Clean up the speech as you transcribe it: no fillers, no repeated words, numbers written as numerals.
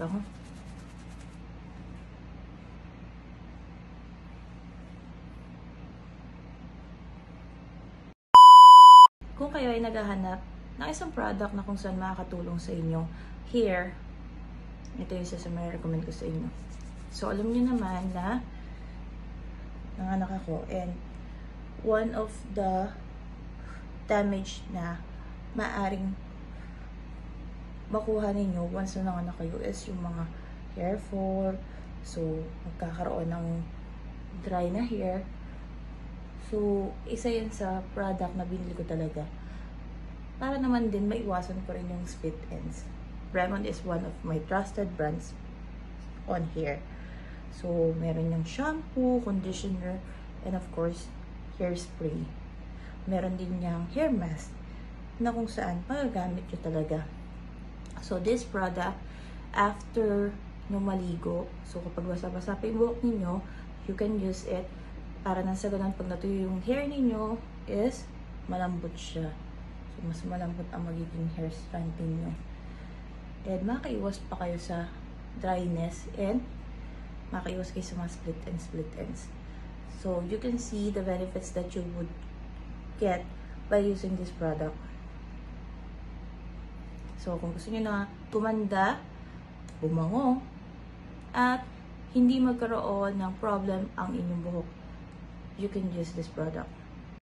Bango. Kung kayo ay naghahanap ng isang product na kung saan makakatulong sa inyo, here, ito yung isa sa may recommend ko sa inyo. So, alam niyo naman na nanganak ako, and one of the damage na maaring makuha ninyo once na nanganak kayo is yung mga hair fall. So, magkakaroon ng dry na hair. So, isa yan sa product na binili ko talaga. Para naman din maiwasan ko rin yung split ends. Bremond is one of my trusted brands on hair. So, meron yung shampoo, conditioner, and of course, hairspray. Meron din yung hair mask na kung saan magagamit nyo talaga. So, this product, after nyo maligo, so kapag basa-basa pa yung buhok ninyo, you can use it para nang sa ganun, pag natuyo yung hair ninyo, is malambot siya. So, mas malambot ang magiging hair strand ninyo. And makaiwas pa kayo sa dryness, and makaiwas kayo sa mga split ends. So, you can see the benefits that you would get by using this product. So, kung gusto nyo na tumanda, bumango, at hindi magkaroon ng problem ang inyong buhok, you can use this product.